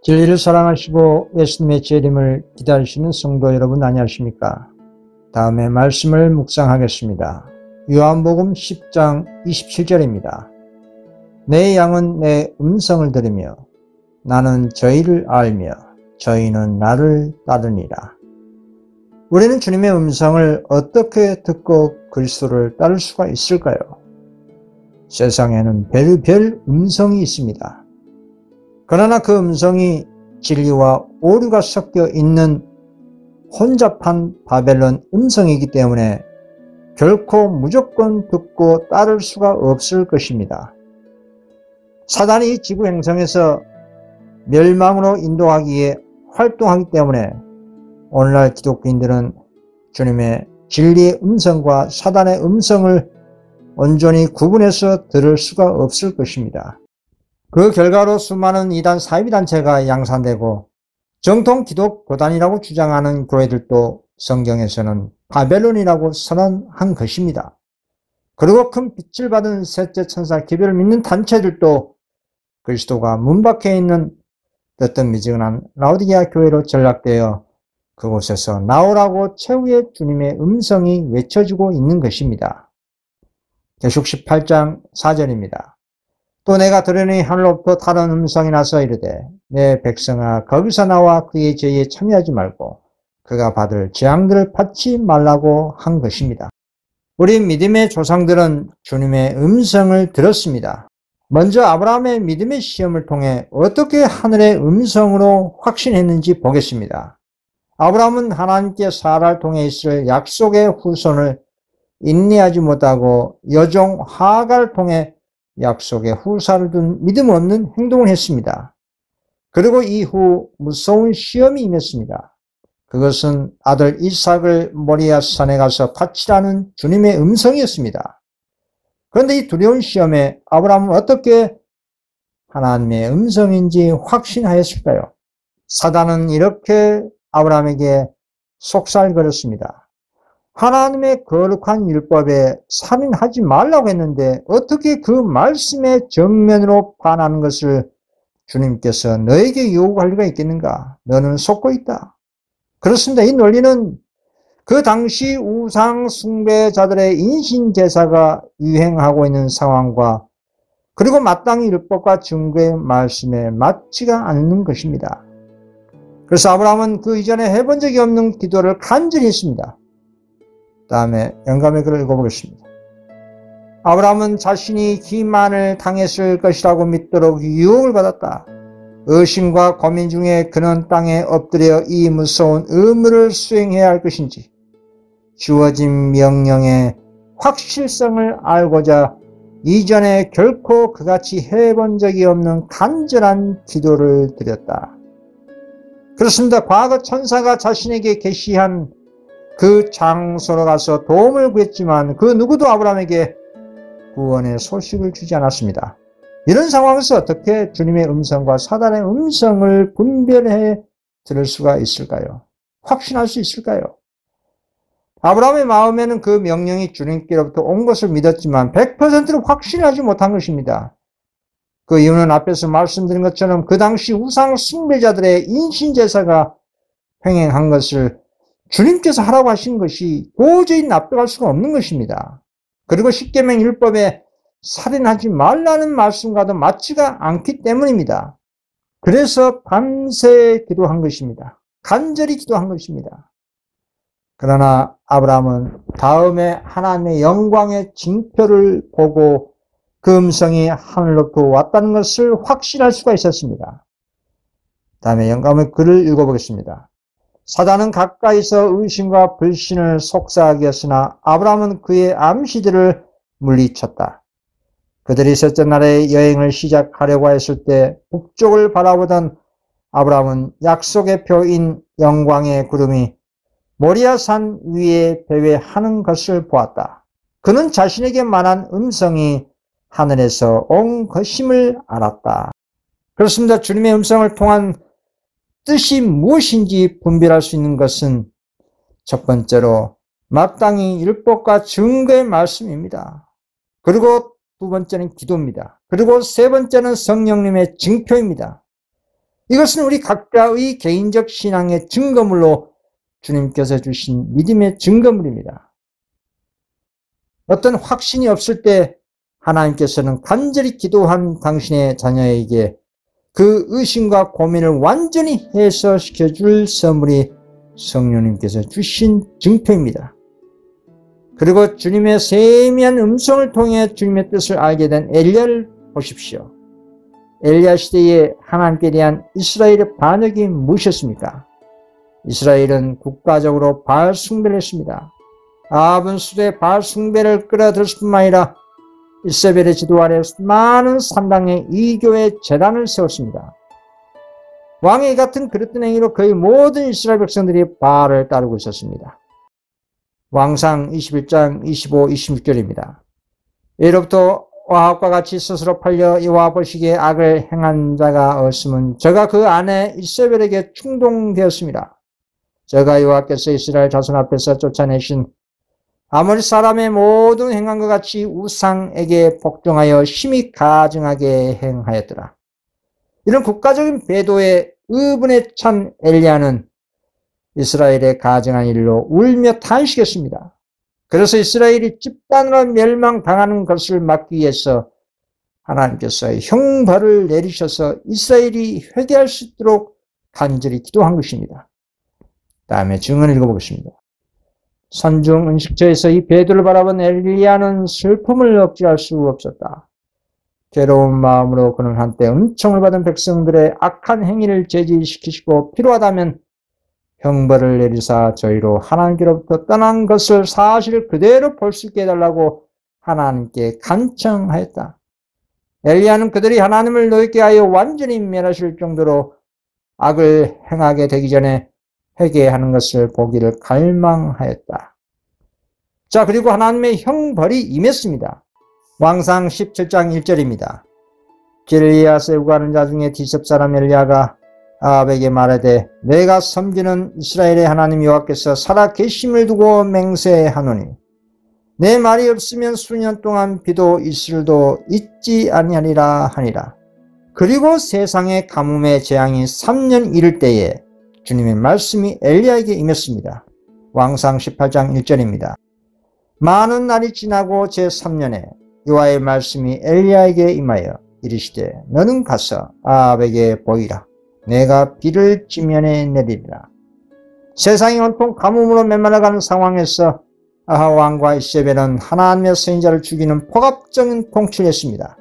진리를 사랑하시고 예수님의 재림을 기다리시는 성도 여러분 안녕하십니까? 다음에 말씀을 묵상하겠습니다. 요한복음 10장 27절입니다. 내 양은 내 음성을 들으며 나는 저희를 알며 저희는 나를 따르니라. 우리는 주님의 음성을 어떻게 듣고 그리스도를 따를 수가 있을까요? 세상에는 별별 음성이 있습니다. 그러나 그 음성이 진리와 오류가 섞여 있는 혼잡한 바벨론 음성이기 때문에 결코 무조건 듣고 따를 수가 없을 것입니다. 사단이 지구 행성에서 멸망으로 인도하기에 활동하기 때문에 오늘날 기독교인들은 주님의 진리의 음성과 사단의 음성을 온전히 구분해서 들을 수가 없을 것입니다. 그 결과로 수많은 이단 사이비단체가 양산되고 정통 기독교단이라고 주장하는 교회들도 성경에서는 바벨론이라고 선언한 것입니다. 그리고 큰 빛을 받은 셋째 천사 기별을 믿는 단체들도 그리스도가 문 밖에 있는 뜨뜻미지근한 라오디게아 교회로 전락되어 그곳에서 나오라고 최후의 주님의 음성이 외쳐지고 있는 것입니다. 계시록 18장 4절입니다. 또 내가 들으니 하늘로부터 다른 음성이 나서 이르되 내 백성아 거기서 나와 그의 죄에 참여하지 말고 그가 받을 재앙들을 받지 말라고 한 것입니다. 우리 믿음의 조상들은 주님의 음성을 들었습니다. 먼저 아브라함의 믿음의 시험을 통해 어떻게 하늘의 음성으로 확신했는지 보겠습니다. 아브라함은 하나님께 사라를 통해 있을 약속의 후손을 인내하지 못하고 여종 하가를 통해 약속의 후사를 둔 믿음 없는 행동을 했습니다. 그리고 이후 무서운 시험이 임했습니다. 그것은 아들 이삭을 모리아 산에 가서 바치라는 주님의 음성이었습니다. 그런데 이 두려운 시험에 아브라함은 어떻게 하나님의 음성인지 확신하였을까요? 사단은 이렇게 아브라함에게 속살거렸습니다. 하나님의 거룩한 율법에 살인하지 말라고 했는데 어떻게 그 말씀에 정면으로 반하는 것을 주님께서 너에게 요구할 리가 있겠는가? 너는 속고 있다. 그렇습니다. 이 논리는 그 당시 우상 숭배자들의 인신제사가 유행하고 있는 상황과 그리고 마땅히 율법과 증거의 말씀에 맞지가 않는 것입니다. 그래서 아브라함은 그 이전에 해본 적이 없는 기도를 간절히 했습니다. 다음에 영감의 글을 읽어보겠습니다. 아브라함은 자신이 기만을 당했을 것이라고 믿도록 유혹을 받았다. 의심과 고민 중에 그는 땅에 엎드려 이 무서운 의무를 수행해야 할 것인지 주어진 명령의 확실성을 알고자 이전에 결코 그같이 해본 적이 없는 간절한 기도를 드렸다. 그렇습니다. 과거 천사가 자신에게 계시한 그 장소로 가서 도움을 구했지만 그 누구도 아브라함에게 구원의 소식을 주지 않았습니다. 이런 상황에서 어떻게 주님의 음성과 사단의 음성을 분별해 들을 수가 있을까요? 확신할 수 있을까요? 아브라함의 마음에는 그 명령이 주님께로부터 온 것을 믿었지만 100%로 확신하지 못한 것입니다. 그 이유는 앞에서 말씀드린 것처럼 그 당시 우상 숭배자들의 인신제사가 횡행한 것을 주님께서 하라고 하신 것이 도저히 납득할 수가 없는 것입니다. 그리고 십계명 율법에 살인하지 말라는 말씀과도 맞지가 않기 때문입니다. 그래서 밤새 기도한 것입니다. 간절히 기도한 것입니다. 그러나 아브라함은 다음에 하나님의 영광의 징표를 보고 그 음성이 하늘로부터 왔다는 것을 확신할 수가 있었습니다. 다음에 영감의 글을 읽어보겠습니다. 사단은 가까이서 의심과 불신을 속삭이게 했으나 아브라함은 그의 암시들을 물리쳤다. 그들이 셋째 날에 여행을 시작하려고 했을 때 북쪽을 바라보던 아브라함은 약속의 표인 영광의 구름이 모리아산 위에 배회하는 것을 보았다. 그는 자신에게 말한 음성이 하늘에서 온 것임을 알았다. 그렇습니다. 주님의 음성을 통한 뜻이 무엇인지 분별할 수 있는 것은 첫 번째로 마땅히 율법과 증거의 말씀입니다. 그리고 두 번째는 기도입니다. 그리고 세 번째는 성령님의 징표입니다. 이것은 우리 각자의 개인적 신앙의 증거물로 주님께서 주신 믿음의 증거물입니다. 어떤 확신이 없을 때 하나님께서는 간절히 기도한 당신의 자녀에게 그 의심과 고민을 완전히 해소시켜 줄 선물이 성령님께서 주신 증표입니다. 그리고 주님의 세미한 음성을 통해 주님의 뜻을 알게 된 엘리야를 보십시오. 엘리야 시대에 하나님께 대한 이스라엘의 반역이 무엇이었습니까? 이스라엘은 국가적으로 바알 숭배를 했습니다. 아합은 수도에 바알 숭배를 끌어들였을 뿐만 아니라 이세벨의 지도 아래 많은 산당의 이교의 제단을 세웠습니다. 왕의 같은 그릇된 행위로 거의 모든 이스라엘 백성들이 바알을 따르고 있었습니다. 왕상 21장 25, 26절입니다. 이로부터 아합과 같이 스스로 팔려 여호와 보시기에 악을 행한 자가 없으면 저가 그 아내 이세벨에게 충동되었습니다. 저가 여호와께서 이스라엘 자손 앞에서 쫓아내신 아모리 사람의 모든 행한 것 같이 우상에게 복종하여 심히 가증하게 행하였더라. 이런 국가적인 배도에 의분에 찬 엘리야는 이스라엘의 가증한 일로 울며 탄식했습니다. 그래서 이스라엘이 집단으로 멸망당하는 것을 막기 위해서 하나님께서 형벌을 내리셔서 이스라엘이 회개할 수 있도록 간절히 기도한 것입니다. 다음에 증언을 읽어보겠습니다. 산중 은식처에서 이 배도를 바라본 엘리야는 슬픔을 억제할 수 없었다. 괴로운 마음으로 그는 한때 은총을 받은 백성들의 악한 행위를 제지시키시고 필요하다면 형벌을 내리사 저희로 하나님께로부터 떠난 것을 사실 그대로 볼 수 있게 해달라고 하나님께 간청하였다. 엘리야는 그들이 하나님을 노엽게 하여 완전히 멸하실 정도로 악을 행하게 되기 전에 회개하는 것을 보기를 갈망하였다. 자, 그리고 하나님의 형벌이 임했습니다. 왕상 17장 1절입니다. 길리앗 세우가는 자 중에 디셉 사람 엘리야가 아합에게 말하되 내가 섬기는 이스라엘의 하나님 여호와께서 살아 계심을 두고 맹세하노니 내 말이 없으면 수년 동안 비도 이슬도 있지 아니하리라 하니라. 그리고 세상의 가뭄의 재앙이 3년 이를 때에 주님의 말씀이 엘리야에게 임했습니다. 왕상 18장 1절입니다. 많은 날이 지나고 제3년에 여호와의 말씀이 엘리야에게 임하여 이르시되 너는 가서 아합에게 보이라. 내가 비를 지면에 내리리라. 세상이 온통 가뭄으로 메말라가는 상황에서 아합 왕과 이세벨은 하나님의 선지자를 죽이는 폭압적인 통치를 했습니다.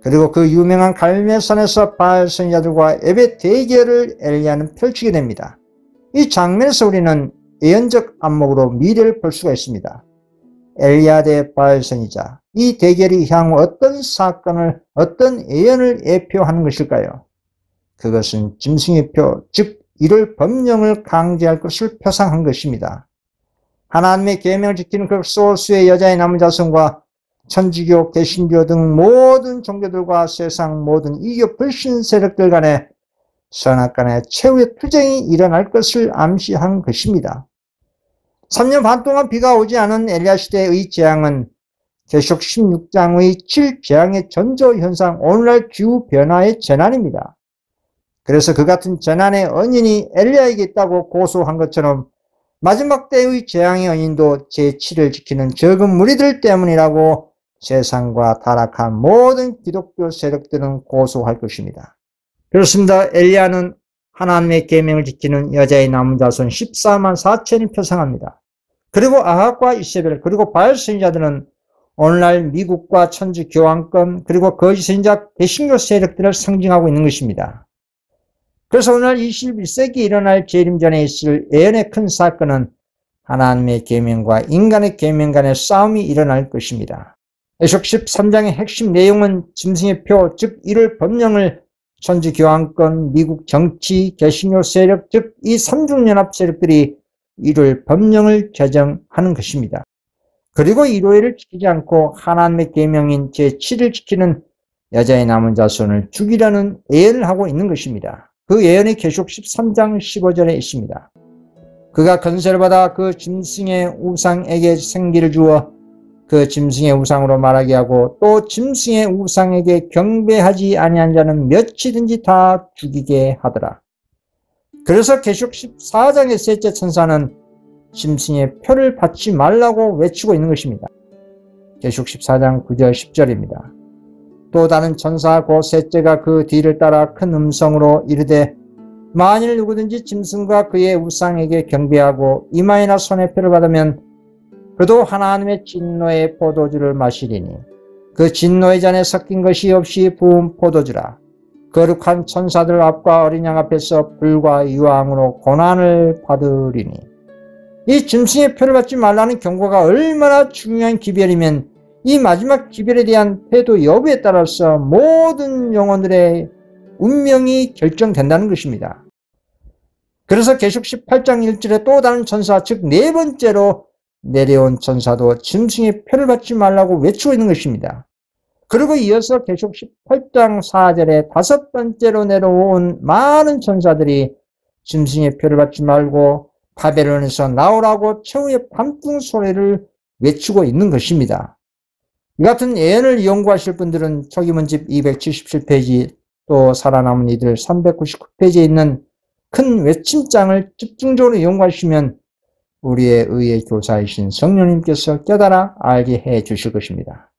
그리고 그 유명한 갈멜산에서 바알 선지자들과 예배 대결을 엘리야는 펼치게 됩니다. 이 장면에서 우리는 예언적 안목으로 미래를 볼 수가 있습니다. 엘리야 대 바알 선지자, 이 대결이 향후 어떤 사건을, 어떤 예언을 예표하는 것일까요? 그것은 짐승의 표, 즉 이를 법령을 강제할 것을 표상한 것입니다. 하나님의 계명을 지키는 그 소수의 여자의 남은 자손과 천주교, 개신교 등 모든 종교들과 세상 모든 이교 불신 세력들 간에 선악간의 최후의 투쟁이 일어날 것을 암시한 것입니다. 3년 반 동안 비가 오지 않은 엘리야 시대의 재앙은 계시록 16장의 7재앙의 전조현상, 오늘날 기후변화의 재난입니다. 그래서 그 같은 재난의 원인이 엘리야에게 있다고 고소한 것처럼 마지막 때의 재앙의 원인도 제7을 지키는 적은 무리들 때문이라고 세상과 타락한 모든 기독교 세력들은 고소할 것입니다. 그렇습니다. 엘리야는 하나님의 계명을 지키는 여자의 남은 자손 14만 4천을 표상합니다. 그리고 아합과 이세벨 그리고 바알 선지자들은 오늘날 미국과 천주 교황권 그리고 거짓 선지자 개신교 세력들을 상징하고 있는 것입니다. 그래서 오늘 21세기 일어날 재림전에 있을 예언의 큰 사건은 하나님의 계명과 인간의 계명 간의 싸움이 일어날 것입니다. 에스겔 13장의 핵심 내용은 짐승의 표, 즉 이를 법령을 천주 교황권, 미국 정치, 개신교 세력, 즉 이 삼중연합 세력들이 이를 법령을 제정하는 것입니다. 그리고 일요일을 지키지 않고 하나님의 계명인 제7을 지키는 여자의 남은 자손을 죽이려는 예언을 하고 있는 것입니다. 그 예언이 계시록 13장 15절에 있습니다. 그가 권세를 받아 그 짐승의 우상에게 생기를 주어 그 짐승의 우상으로 말하게 하고 또 짐승의 우상에게 경배하지 아니한 자는 몇이든지 다 죽이게 하더라. 그래서 계시록 14장의 셋째 천사는 짐승의 표를 받지 말라고 외치고 있는 것입니다. 계시록 14장 9절 10절입니다. 또 다른 천사 곧 셋째가 그 뒤를 따라 큰 음성으로 이르되 만일 누구든지 짐승과 그의 우상에게 경배하고 이마에나 손에 표를 받으면 그도 하나님의 진노의 포도주를 마시리니 그 진노의 잔에 섞인 것이 없이 부은 포도주라. 거룩한 천사들 앞과 어린 양 앞에서 불과 유황으로 고난을 받으리니. 이 짐승의 표를 받지 말라는 경고가 얼마나 중요한 기별이면 이 마지막 기별에 대한 태도 여부에 따라서 모든 영혼들의 운명이 결정된다는 것입니다. 그래서 계시록 18장 1절에 또 다른 천사, 즉 네 번째로 내려온 천사도 짐승의 표를 받지 말라고 외치고 있는 것입니다. 그리고 이어서 계시록 18장 4절에 다섯 번째로 내려온 많은 천사들이 짐승의 표를 받지 말고 바벨론에서 나오라고 최후의 밤중 소리를 외치고 있는 것입니다. 이 같은 예언을 연구하실 분들은 초기문집 277페이지 또 살아남은 이들 399페이지에 있는 큰 외침장을 집중적으로 연구하시면 우리의 의의 교사이신 성령님께서 깨달아 알게 해 주실 것입니다.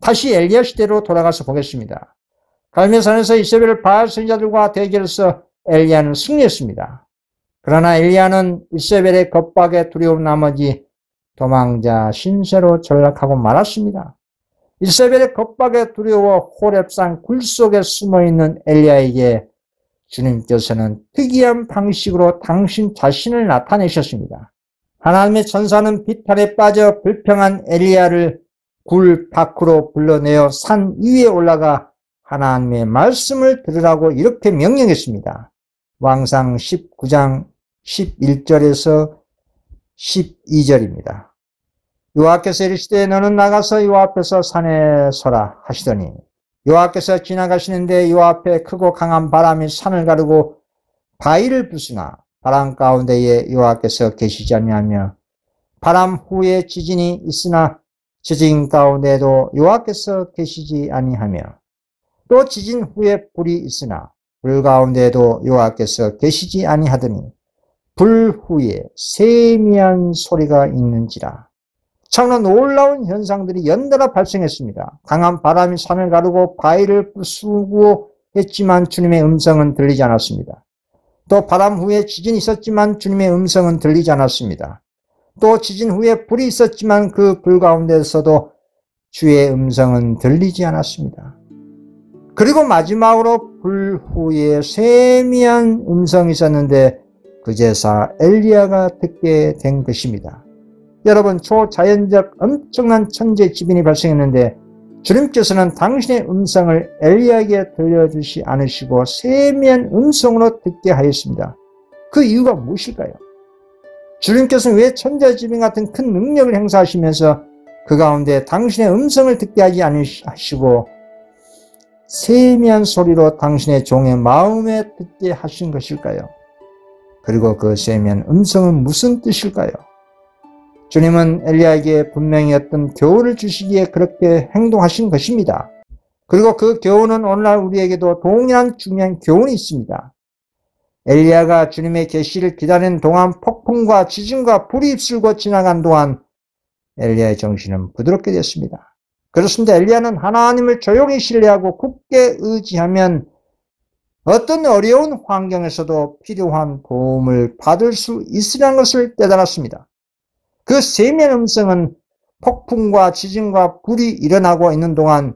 다시 엘리야 시대로 돌아가서 보겠습니다. 갈멜산에서 이세벨 바알 선지자들과 대결해서 엘리야는 승리했습니다. 그러나 엘리야는 이세벨의 겁박에 두려운 나머지 도망자 신세로 전락하고 말았습니다. 이세벨의 겁박에 두려워 호렙산 굴 속에 숨어있는 엘리야에게 주님께서는 특이한 방식으로 당신 자신을 나타내셨습니다. 하나님의 천사는 비탈에 빠져 불평한 엘리야를 굴 밖으로 불러내어 산 위에 올라가 하나님의 말씀을 들으라고 이렇게 명령했습니다. 왕상 19장 11절에서 12절입니다. 여호와께서 이르시되 너는 나가서 여호와 앞에서 산에 서라 하시더니 여호와께서 지나가시는데 여호와 앞에 크고 강한 바람이 산을 가르고 바위를 부수나 바람 가운데에 여호와께서 계시지 아니하며 바람 후에 지진이 있으나 지진 가운데도 여호와께서 계시지 아니하며 또 지진 후에 불이 있으나 불 가운데도 여호와께서 계시지 아니하더니 불 후에 세미한 소리가 있는지라. 참으로 놀라운 현상들이 연달아 발생했습니다. 강한 바람이 산을 가르고 바위를 부수고 했지만 주님의 음성은 들리지 않았습니다. 또 바람 후에 지진이 있었지만 주님의 음성은 들리지 않았습니다. 또 지진 후에 불이 있었지만 그 불 가운데서도 주의 음성은 들리지 않았습니다. 그리고 마지막으로 불 후에 세미한 음성이 있었는데 그제서 엘리야가 듣게 된 것입니다. 여러분, 초자연적 엄청난 천재지변이 발생했는데 주님께서는 당신의 음성을 엘리야에게 들려주시 않으시고 세미한 음성으로 듣게 하였습니다. 그 이유가 무엇일까요? 주님께서는 왜 천재지변 같은 큰 능력을 행사하시면서 그 가운데 당신의 음성을 듣게 하지 않으시고 세미한 소리로 당신의 종의 마음에 듣게 하신 것일까요? 그리고 그 세미한 음성은 무슨 뜻일까요? 주님은 엘리야에게 분명히 어떤 교훈을 주시기에 그렇게 행동하신 것입니다. 그리고 그 교훈은 오늘날 우리에게도 동일한 중요한 교훈이 있습니다. 엘리야가 주님의 계시를 기다리는 동안 폭풍과 지진과 불이 휩쓸고 지나간 동안 엘리야의 정신은 부드럽게 됐습니다. 그렇습니다. 엘리야는 하나님을 조용히 신뢰하고 굳게 의지하면 어떤 어려운 환경에서도 필요한 도움을 받을 수 있으라는 것을 깨달았습니다. 그 세미한 음성은 폭풍과 지진과 불이 일어나고 있는 동안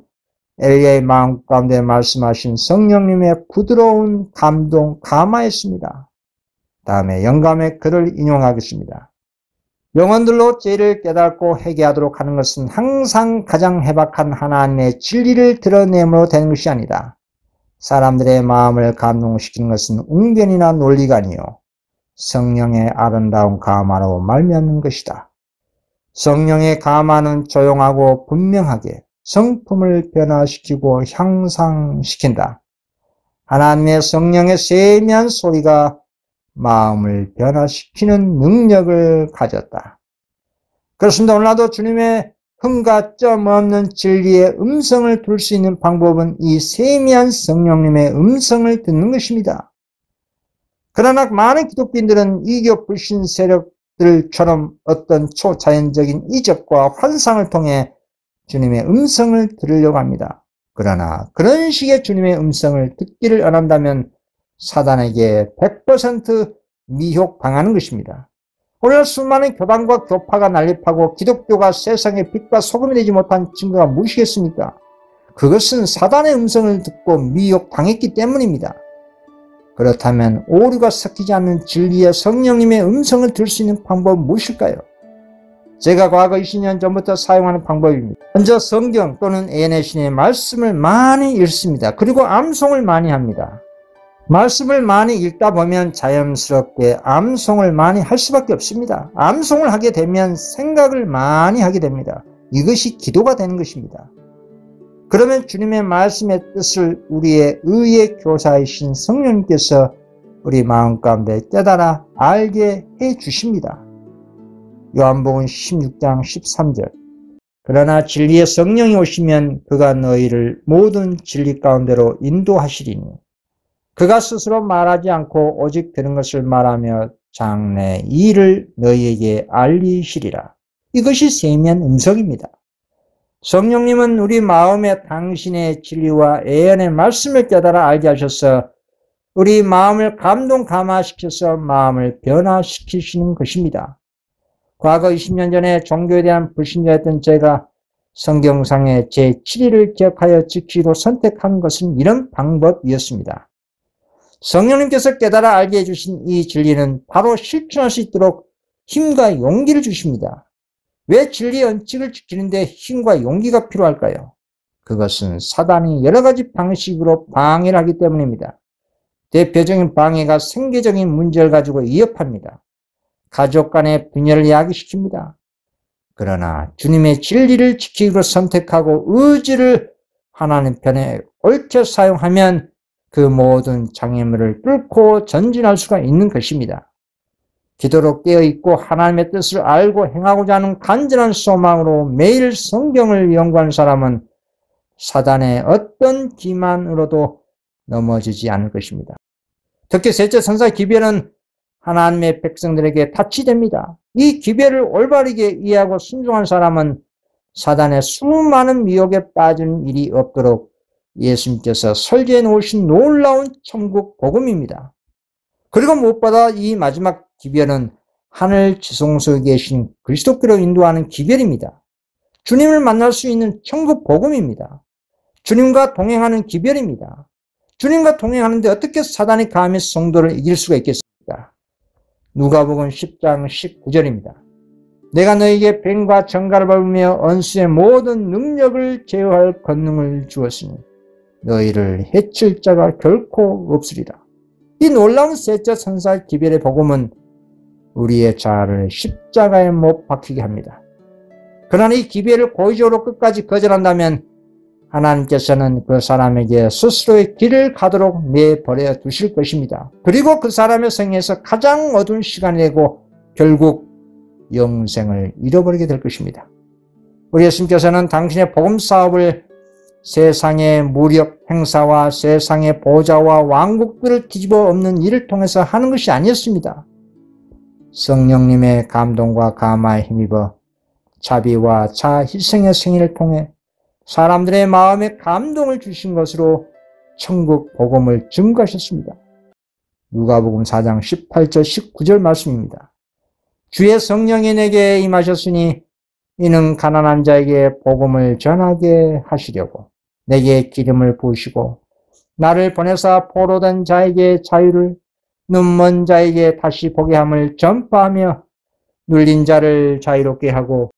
엘리야의 마음 가운데 말씀하신 성령님의 부드러운 감동, 감화했습니다. 다음에 영감의 글을 인용하겠습니다. 영혼들로 죄를 깨닫고 회개하도록 하는 것은 항상 가장 해박한 하나님의 진리를 드러내므로 되는 것이 아니다. 사람들의 마음을 감동시키는 것은 웅변이나 논리가 아니요 성령의 아름다운 감화로 말미암는 것이다. 성령의 감화는 조용하고 분명하게 성품을 변화시키고 향상시킨다. 하나님의 성령의 세미한 소리가 마음을 변화시키는 능력을 가졌다. 그렇습니다. 오늘날도 주님의 흠과 점 없는 진리의 음성을 들을 수 있는 방법은 이 세미한 성령님의 음성을 듣는 것입니다. 그러나 많은 기독교인들은 이교 불신 세력들처럼 어떤 초자연적인 이적과 환상을 통해 주님의 음성을 들으려고 합니다. 그러나 그런 식의 주님의 음성을 듣기를 원한다면 사단에게 100% 미혹당하는 것입니다. 오늘 수많은 교단과 교파가 난립하고 기독교가 세상의 빛과 소금이 되지 못한 증거가 무엇이겠습니까? 그것은 사단의 음성을 듣고 미혹당했기 때문입니다. 그렇다면 오류가 섞이지 않는 진리의 성령님의 음성을 들을 수 있는 방법은 무엇일까요? 제가 과거 20년 전부터 사용하는 방법입니다. 먼저 성경 또는 AN의 신의 말씀을 많이 읽습니다. 그리고 암송을 많이 합니다. 말씀을 많이 읽다 보면 자연스럽게 암송을 많이 할 수밖에 없습니다. 암송을 하게 되면 생각을 많이 하게 됩니다. 이것이 기도가 되는 것입니다. 그러면 주님의 말씀의 뜻을 우리의 의의 교사이신 성령님께서 우리 마음 가운데 깨달아 알게 해 주십니다. 요한복음 16장 13절. 그러나 진리의 성령이 오시면 그가 너희를 모든 진리 가운데로 인도하시리니 그가 스스로 말하지 않고 오직 들은 것을 말하며 장래 일을 너희에게 알리시리라. 이것이 세미한 음성입니다. 성령님은 우리 마음에 당신의 진리와 예언의 말씀을 깨달아 알게 하셔서 우리 마음을 감동감화시켜서 마음을 변화시키시는 것입니다. 과거 20년 전에 종교에 대한 불신자였던 제가 성경상의 제7일을 기억하여 지키기로 선택한 것은 이런 방법이었습니다. 성령님께서 깨달아 알게 해주신 이 진리는 바로 실천할 수 있도록 힘과 용기를 주십니다. 왜 진리의 원칙을 지키는데 힘과 용기가 필요할까요? 그것은 사단이 여러 가지 방식으로 방해를 하기 때문입니다. 대표적인 방해가 생계적인 문제를 가지고 위협합니다. 가족 간의 분열을 야기시킵니다. 그러나 주님의 진리를 지키기로 선택하고 의지를 하나님 편에 옳게 사용하면 그 모든 장애물을 뚫고 전진할 수가 있는 것입니다. 기도로 깨어있고 하나님의 뜻을 알고 행하고자 하는 간절한 소망으로 매일 성경을 연구하는 사람은 사단의 어떤 기만으로도 넘어지지 않을 것입니다. 특히 셋째 천사 기별은 하나님의 백성들에게 타치됩니다. 이 기별을 올바르게 이해하고 순종한 사람은 사단의 수많은 미혹에 빠진 일이 없도록 예수님께서 설계해 놓으신 놀라운 천국 복음입니다. 그리고 무엇보다 이 마지막 기별은 하늘 지성소에 계신 그리스도께로 인도하는 기별입니다. 주님을 만날 수 있는 천국 복음입니다. 주님과 동행하는 기별입니다. 주님과 동행하는데 어떻게 사단이 감히 성도를 이길 수가 있겠습니까? 누가복음 10장 19절입니다. 내가 너에게 뱀과 정갈을 밟으며 원수의 모든 능력을 제어할 권능을 주었으니 너희를 해칠 자가 결코 없으리라. 이 놀라운 셋째 천사 기별의 복음은 우리의 자아를 십자가에 못 박히게 합니다. 그러나 이 기별을 고의적으로 끝까지 거절한다면 하나님께서는 그 사람에게 스스로의 길을 가도록 내버려 두실 것입니다. 그리고 그 사람의 생애에서 가장 어두운 시간이 되고 결국 영생을 잃어버리게 될 것입니다. 우리 예수님께서는 당신의 복음 사업을 세상의 무력 행사와 세상의 보좌와 왕국들을 뒤집어 엎는 일을 통해서 하는 것이 아니었습니다. 성령님의 감동과 감화에 힘입어 자비와 자희생의 생애를 통해 사람들의 마음에 감동을 주신 것으로 천국 복음을 증거하셨습니다. 누가복음 4장 18절 19절 말씀입니다. 주의 성령이 내게 임하셨으니 이는 가난한 자에게 복음을 전하게 하시려고 내게 기름을 부으시고 나를 보내사 포로된 자에게 자유를 눈먼 자에게 다시 보게 함을 전파하며 눌린 자를 자유롭게 하고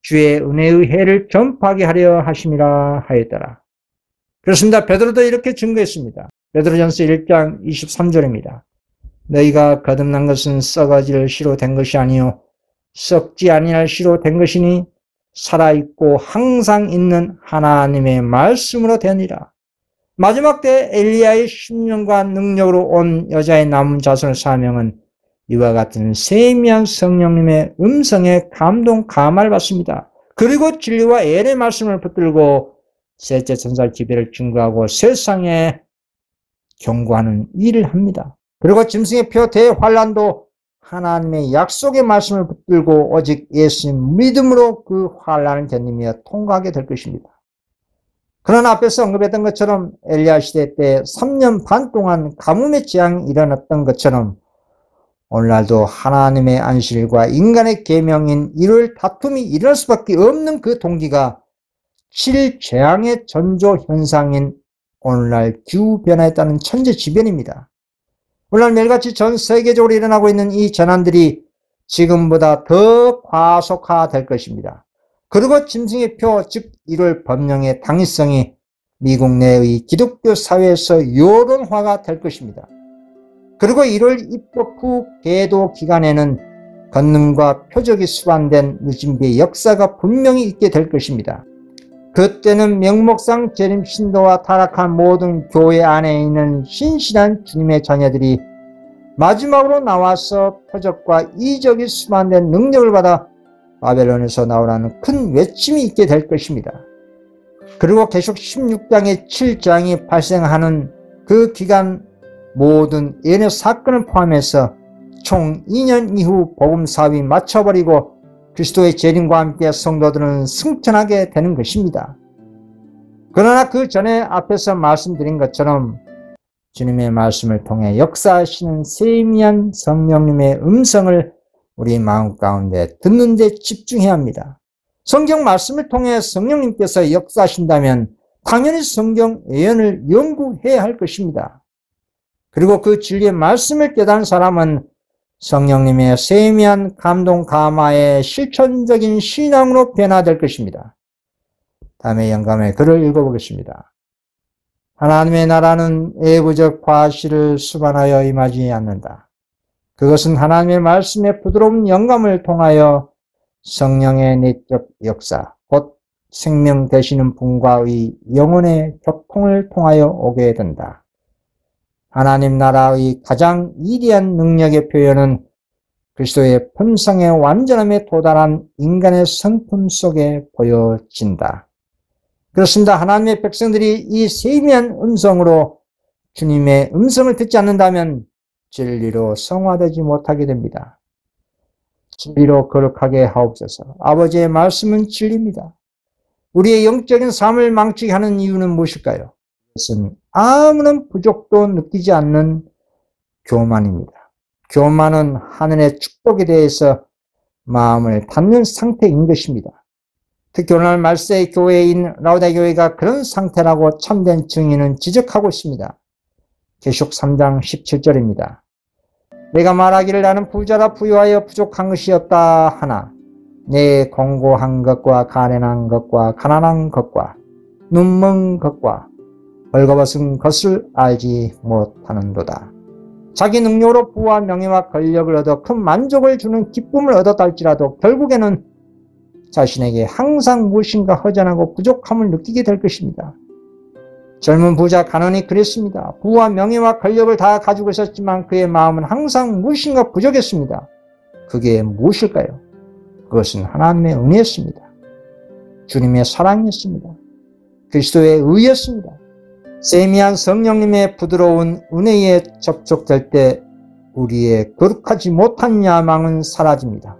주의 은혜의 해를 전파하게 하려 하심이라 하였더라. 그렇습니다. 베드로도 이렇게 증거했습니다. 베드로전서 1장 23절입니다. 너희가 거듭난 것은 썩어질 씨로 된 것이 아니요 썩지 아니할 씨로 된 것이니 살아있고 항상 있는 하나님의 말씀으로 되니라. 마지막 때 엘리야의 심령과 능력으로 온 여자의 남은 자손의 사명은 이와 같은 세미한 성령님의 음성에 감동 감화를 받습니다. 그리고 진리와 예의 말씀을 붙들고 셋째 천사 기별을 증거하고 세상에 경고하는 일을 합니다. 그리고 짐승의 표 대환란도 하나님의 약속의 말씀을 붙들고 오직 예수님 믿음으로 그 환란을 견디며 통과하게 될 것입니다. 그러나 앞에서 언급했던 것처럼 엘리야 시대 때 3년 반 동안 가뭄의 재앙이 일어났던 것처럼 오늘날도 하나님의 안식일과 인간의 계명인 일요일 다툼이 일어날 수밖에 없는 그 동기가 실재앙의 전조 현상인 오늘날 기후변화에 따른 천재지변입니다. 오늘날 매일같이 전 세계적으로 일어나고 있는 이 재난들이 지금보다 더 과속화될 것입니다. 그리고 짐승의 표, 즉 1월 법령의 당위성이 미국 내의 기독교 사회에서 여론화가 될 것입니다. 그리고 1월 입법 후 계도 기간에는 권능과 표적이 수반된 유진비의 역사가 분명히 있게 될 것입니다. 그때는 명목상 재림 신도와 타락한 모든 교회 안에 있는 신실한 주님의 자녀들이 마지막으로 나와서 표적과 이적이 수반된 능력을 받아 바벨론에서 나오라는 큰 외침이 있게 될 것입니다. 그리고 계속 16장의 7장이 발생하는 그 기간 모든 예언의 사건을 포함해서 총 2년 이후 복음 사업이 마쳐버리고 그리스도의 재림과 함께 성도들은 승천하게 되는 것입니다. 그러나 그 전에 앞에서 말씀드린 것처럼 주님의 말씀을 통해 역사하시는 세미한 성령님의 음성을 우리 마음 가운데 듣는 데 집중해야 합니다. 성경 말씀을 통해 성령님께서 역사하신다면 당연히 성경 예언을 연구해야 할 것입니다. 그리고 그 진리의 말씀을 깨달은 사람은 성령님의 세미한 감동 감화의 실천적인 신앙으로 변화될 것입니다. 다음에 영감의 글을 읽어보겠습니다. 하나님의 나라는 애부적 과실을 수반하여 임하지 않는다. 그것은 하나님의 말씀의 부드러운 영감을 통하여 성령의 내적 역사, 곧 생명 되시는 분과의 영혼의 교통을 통하여 오게 된다. 하나님 나라의 가장 위대한 능력의 표현은 그리스도의 본성의 완전함에 도달한 인간의 성품 속에 보여진다. 그렇습니다. 하나님의 백성들이 이 세미한 음성으로 주님의 음성을 듣지 않는다면 진리로 성화되지 못하게 됩니다. 진리로 거룩하게 하옵소서. 아버지의 말씀은 진리입니다. 우리의 영적인 삶을 망치게 하는 이유는 무엇일까요? 그것은 아무런 부족도 느끼지 않는 교만입니다. 교만은 하늘의 축복에 대해서 마음을 닫는 상태인 것입니다. 특히 오늘 말세의 교회인 라오디게아 교회가 그런 상태라고 참된 증인은 지적하고 있습니다. 계시록 3장 17절입니다. 내가 말하기를 나는 부자라 부유하여 부족한 것이 없다 하나 내 공고한 것과 가련한 것과 가난한 것과 눈먼 것과 벌거벗은 것을 알지 못하는도다. 자기 능력으로 부와 명예와 권력을 얻어 큰 만족을 주는 기쁨을 얻었다 할지라도 결국에는 자신에게 항상 무엇인가 허전하고 부족함을 느끼게 될 것입니다. 젊은 부자 가난이 그랬습니다. 부와 명예와 권력을 다 가지고 있었지만 그의 마음은 항상 무엇인가 부족했습니다. 그게 무엇일까요? 그것은 하나님의 은혜였습니다. 주님의 사랑이었습니다. 그리스도의 의였습니다. 세미한 성령님의 부드러운 은혜에 접촉될 때 우리의 거룩하지 못한 야망은 사라집니다.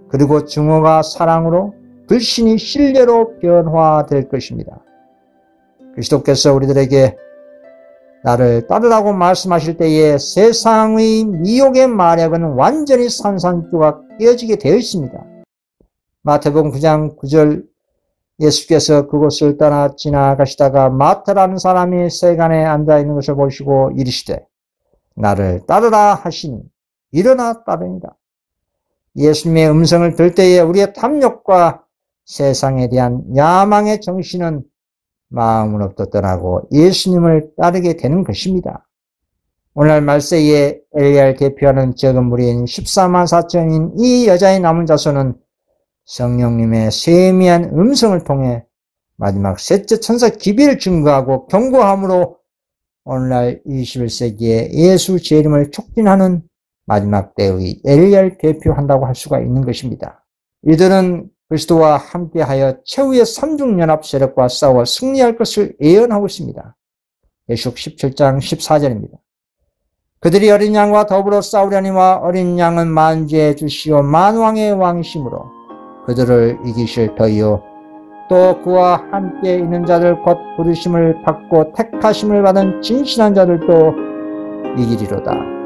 그리고 증오가 사랑으로, 불신이 신뢰로 변화될 것입니다. 그리스도께서 우리들에게 나를 따르라고 말씀하실 때에 세상의 미혹의 마력은 완전히 산산조각 깨어지게 되어 있습니다. 마태복음 9장 9절 예수께서 그곳을 떠나 지나가시다가 마태라는 사람이 세간에 앉아있는 것을 보시고 이르시되 나를 따르라 하시니 일어나 따르니라. 예수님의 음성을 들을 때에 우리의 탐욕과 세상에 대한 야망의 정신은 마음으로부터 떠나고 예수님을 따르게 되는 것입니다. 오늘 말세에 엘리야를 대표하는 적은 무리인 14만 4천인 이 여자의 남은 자손은 성령님의 세미한 음성을 통해 마지막 셋째 천사 기별을 증거하고 경고함으로 오늘날 21세기에 예수 재림을 촉진하는 마지막 때의 엘리야를 대표한다고 할 수가 있는 것입니다. 이들은 그리스도와 함께하여 최후의 삼중연합 세력과 싸워 승리할 것을 예언하고 있습니다. 계시록 17장 14절입니다. 그들이 어린 양과 더불어 싸우려니와 어린 양은 만주의 주시오 만왕의 왕이시므로 그들을 이기실 터이요 또 그와 함께 있는 자들 곧 부르심을 받고 택하심을 받은 진실한 자들도 이기리로다.